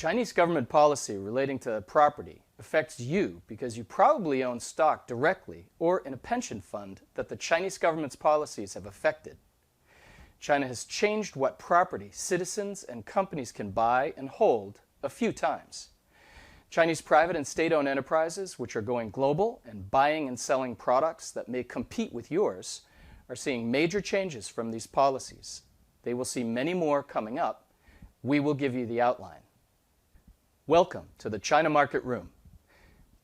Chinese government policy relating to property affects you because you probably own stock directly or in a pension fund that the Chinese government's policies have affected. China has changed what property citizens and companies can buy and hold a few times. Chinese private and state-owned enterprises, which are going global and buying and selling products that may compete with yours, are seeing major changes from these policies. They will see many more coming up. We will give you the outline. Welcome to the China Market Room.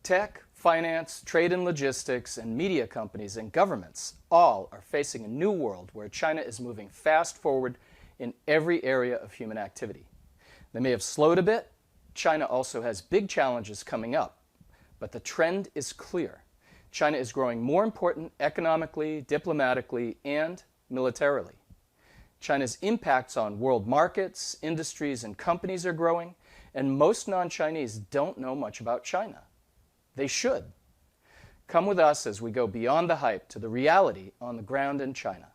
Tech, finance, trade and logistics, and media companies and governments all are facing a new world where China is moving fast forward in every area of human activity. They may have slowed a bit. China also has big challenges coming up, but the trend is clear. China is growing more important economically, diplomatically, and militarily. China's impacts on world markets, industries, and companies are growing, and most non-Chinese don't know much about China. They should. Come with us as we go beyond the hype to the reality on the ground in China.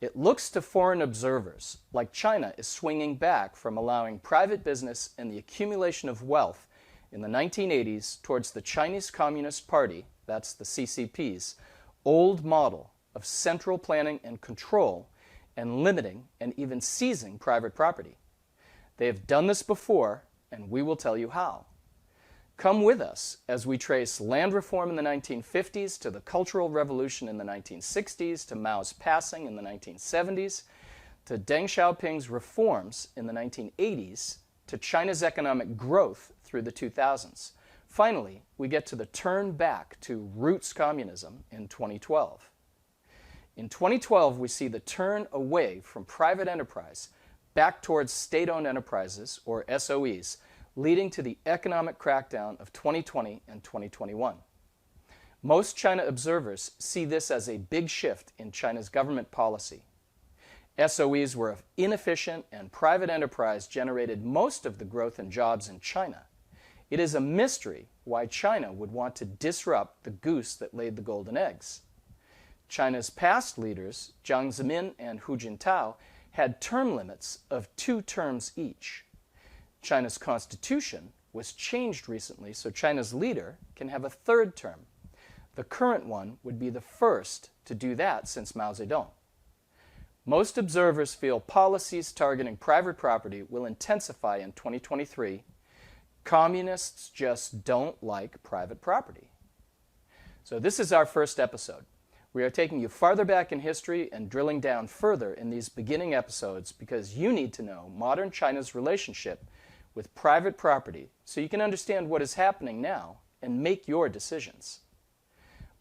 It looks to foreign observers like China is swinging back from allowing private business and the accumulation of wealth in the 1980s towards the Chinese Communist Party, that's the CCP's, old model of central planning and control and limiting and even seizing private property. They have done this before, and we will tell you how. Come with us as we trace land reform in the 1950s to the Cultural Revolution in the 1960s, to Mao's passing in the 1970s, to Deng Xiaoping's reforms in the 1980s, to China's economic growth through the 2000s. Finally, we get to the turn back to roots communism in 2012. In 2012, we see the turn away from private enterprise back towards state-owned enterprises, or SOEs, leading to the economic crackdown of 2020 and 2021. Most China observers see this as a big shift in China's government policy. SOEs were inefficient, and private enterprise generated most of the growth and jobs in China. It is a mystery why China would want to disrupt the goose that laid the golden eggs. China's past leaders, Jiang Zemin and Hu Jintao, had term limits of 2 terms each. China's constitution was changed recently so China's leader can have a 3rd term. The current one would be the first to do that since Mao Zedong. Most observers feel policies targeting private property will intensify in 2023. Communists just don't like private property. So this is our first episode. We are taking you farther back in history and drilling down further in these beginning episodes because you need to know modern China's relationship with private property so you can understand what is happening now and make your decisions.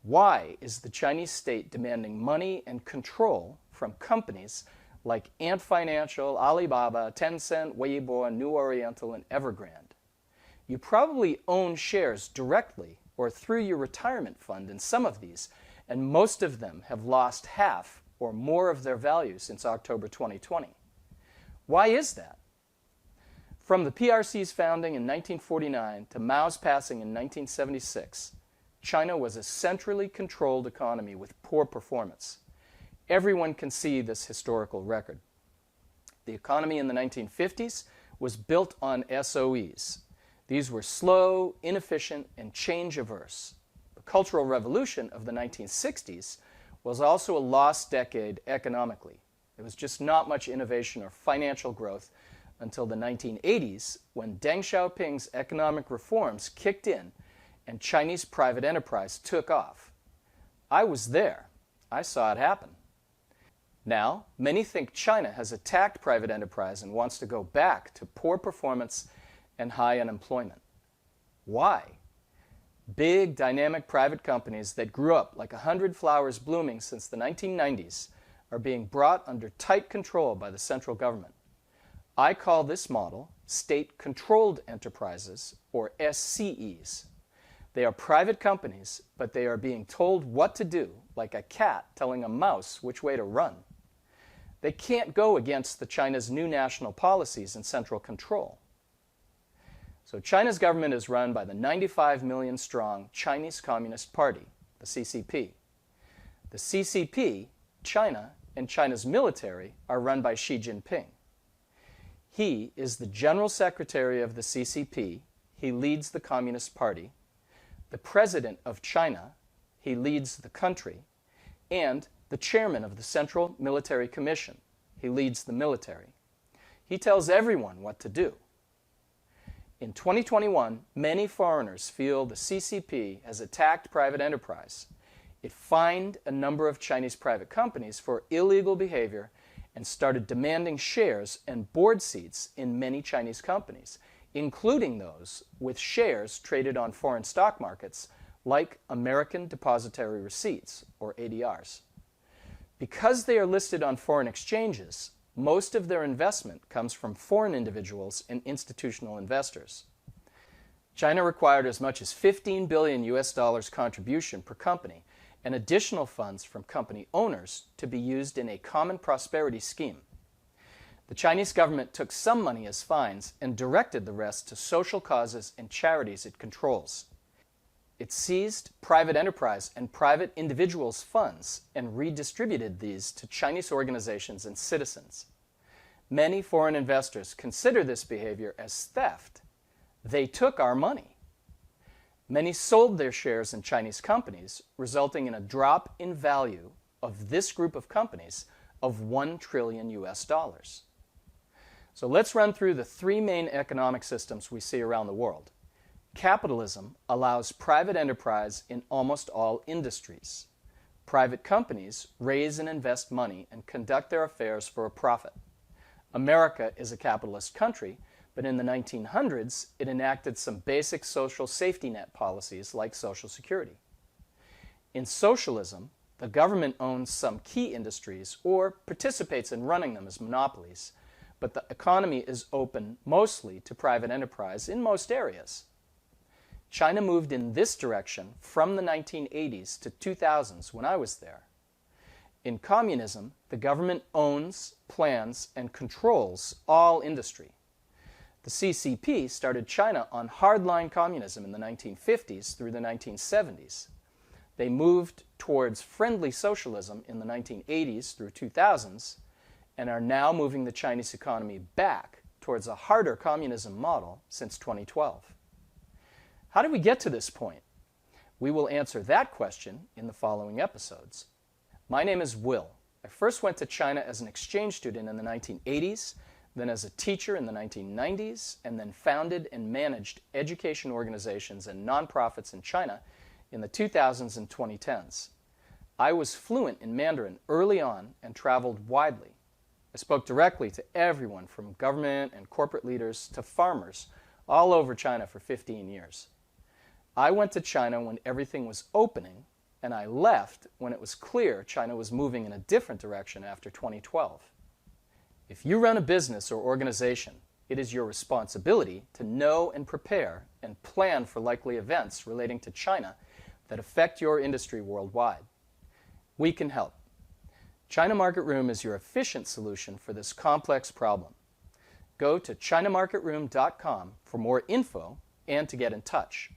Why is the Chinese state demanding money and control from companies like Ant Financial, Alibaba, Tencent, Weibo, New Oriental, and Evergrande? You probably own shares directly or through your retirement fund in some of these, and most of them have lost half or more of their value since October 2020. Why is that? From the PRC's founding in 1949 to Mao's passing in 1976, China was a centrally controlled economy with poor performance. Everyone can see this historical record. The economy in the 1950s was built on SOEs. These were slow, inefficient, and change-averse. The Cultural Revolution of the 1960s was also a lost decade economically. There was just not much innovation or financial growth until the 1980s, when Deng Xiaoping's economic reforms kicked in and Chinese private enterprise took off. I was there. I saw it happen. Now, many think China has attacked private enterprise and wants to go back to poor performance and high unemployment. Why? Big, dynamic private companies that grew up like 100 flowers blooming since the 1990s are being brought under tight control by the central government. I call this model state-controlled enterprises, or SCEs. They are private companies, but they are being told what to do, like a cat telling a mouse which way to run. They can't go against China's new national policies and central control. So China's government is run by the 95 million strong Chinese Communist Party, the CCP. The CCP, China, and China's military are run by Xi Jinping. He is the General Secretary of the CCP. He leads the Communist Party, the President of China. He leads the country, and the Chairman of the Central Military Commission. He leads the military. He tells everyone what to do. In 2021, many foreigners feel the CCP has attacked private enterprise. It fined a number of Chinese private companies for illegal behavior and started demanding shares and board seats in many Chinese companies, including those with shares traded on foreign stock markets like American Depositary Receipts, or ADRs. Because they are listed on foreign exchanges, most of their investment comes from foreign individuals and institutional investors. China required as much as 15 billion US dollars contribution per company and additional funds from company owners to be used in a common prosperity scheme. The Chinese government took some money as fines and directed the rest to social causes and charities it controls. It seized private enterprise and private individuals' funds and redistributed these to Chinese organizations and citizens. Many foreign investors consider this behavior as theft. They took our money. Many sold their shares in Chinese companies, resulting in a drop in value of this group of companies of 1 trillion US dollars. So let's run through the three main economic systems we see around the world. Capitalism allows private enterprise in almost all industries. Private companies raise and invest money and conduct their affairs for a profit. America is a capitalist country, but in the 1900s, it enacted some basic social safety net policies like Social Security. In socialism, the government owns some key industries or participates in running them as monopolies, but the economy is open mostly to private enterprise in most areas. China moved in this direction from the 1980s to 2000s when I was there. In communism, the government owns, plans, and controls all industry. The CCP started China on hardline communism in the 1950s through the 1970s. They moved towards friendly socialism in the 1980s through 2000s and are now moving the Chinese economy back towards a harder communism model since 2012. How did we get to this point? We will answer that question in the following episodes. My name is Will. I first went to China as an exchange student in the 1980s, then as a teacher in the 1990s, and then founded and managed education organizations and nonprofits in China in the 2000s and 2010s. I was fluent in Mandarin early on and traveled widely. I spoke directly to everyone from government and corporate leaders to farmers all over China for 15 years. I went to China when everything was opening, and I left when it was clear China was moving in a different direction after 2012. If you run a business or organization, it is your responsibility to know and prepare and plan for likely events relating to China that affect your industry worldwide. We can help. China Market Room is your efficient solution for this complex problem. Go to chinamarketroom.com for more info and to get in touch.